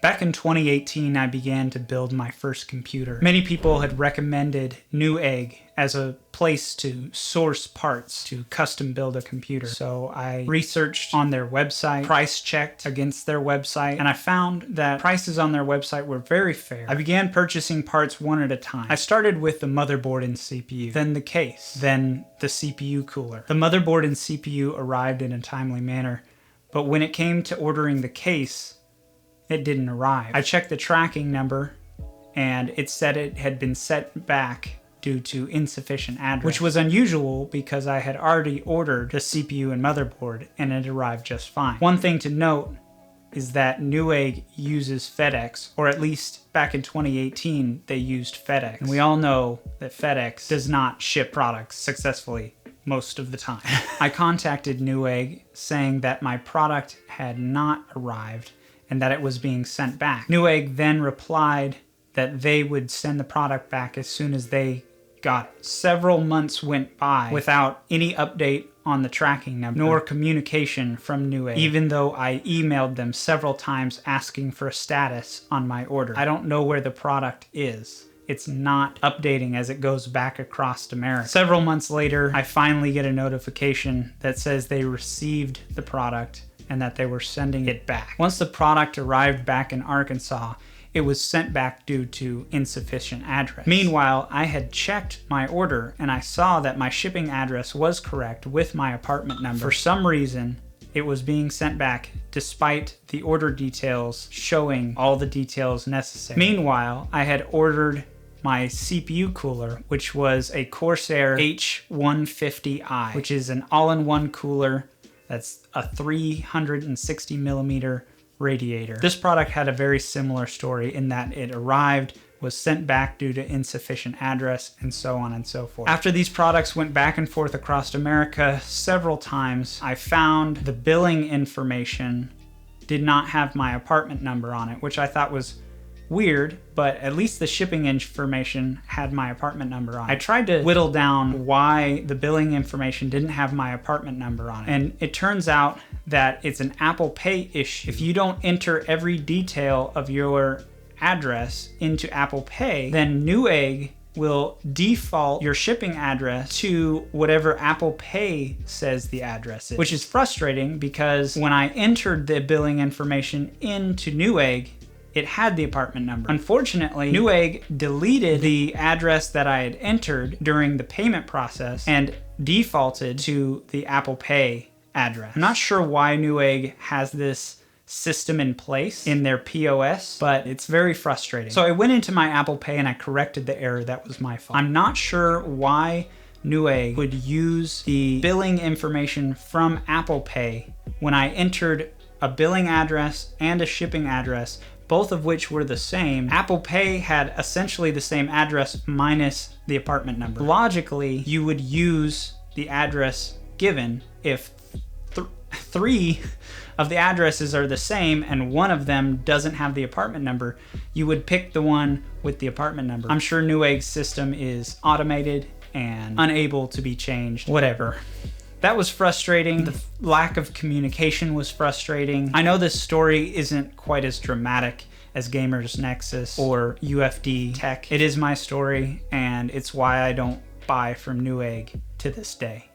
Back in 2018, I began to build my first computer. Many people had recommended Newegg as a place to source parts to custom build a computer. So I researched on their website, price checked against their website, and I found that prices on their website were very fair. I began purchasing parts one at a time. I started with the motherboard and CPU, then the case, then the CPU cooler. The motherboard and CPU arrived in a timely manner, but when it came to ordering the case, it didn't arrive. I checked the tracking number and it said it had been sent back due to insufficient address, which was unusual because I had already ordered the CPU and motherboard and it arrived just fine. One thing to note is that Newegg uses FedEx, or at least back in 2018 they used FedEx. And we all know that FedEx does not ship products successfully most of the time. I contacted Newegg saying that my product had not arrived and that it was being sent back. Newegg then replied that they would send the product back as soon as they got it. Several months went by without any update on the tracking number, nor communication from Newegg, even though I emailed them several times asking for a status on my order. I don't know where the product is. It's not updating as it goes back across America. Several months later, I finally get a notification that says they received the product and that they were sending it back. Once the product arrived back in Arkansas, it was sent back due to insufficient address. Meanwhile, I had checked my order and I saw that my shipping address was correct with my apartment number. For some reason, it was being sent back despite the order details showing all the details necessary. Meanwhile, I had ordered my CPU cooler, which was a Corsair H150i, which is an all-in-one cooler. That's a 360 millimeter radiator. This product had a very similar story in that it arrived, was sent back due to insufficient address, and so on and so forth. After these products went back and forth across America several times, I found the billing information did not have my apartment number on it, which I thought was weird, but at least the shipping information had my apartment number on it. I tried to whittle down why the billing information didn't have my apartment number on it, and it turns out that it's an Apple Pay issue. If you don't enter every detail of your address into Apple Pay, then Newegg will default your shipping address to whatever Apple Pay says the address is, which is frustrating because when I entered the billing information into Newegg, it had the apartment number. Unfortunately, Newegg deleted the address that I had entered during the payment process and defaulted to the Apple Pay address. I'm not sure why Newegg has this system in place in their POS, but it's very frustrating. So I went into my Apple Pay and I corrected the error. That was my fault. I'm not sure why Newegg would use the billing information from Apple Pay when I entered a billing address and a shipping address, both of which were the same. Apple Pay had essentially the same address minus the apartment number. Logically, you would use the address given. If three of the addresses are the same and one of them doesn't have the apartment number, you would pick the one with the apartment number. I'm sure Newegg's system is automated and unable to be changed. Whatever. That was frustrating. The lack of communication was frustrating. I know this story isn't quite as dramatic as Gamers Nexus or UFD Tech. It is my story, and it's why I don't buy from Newegg to this day.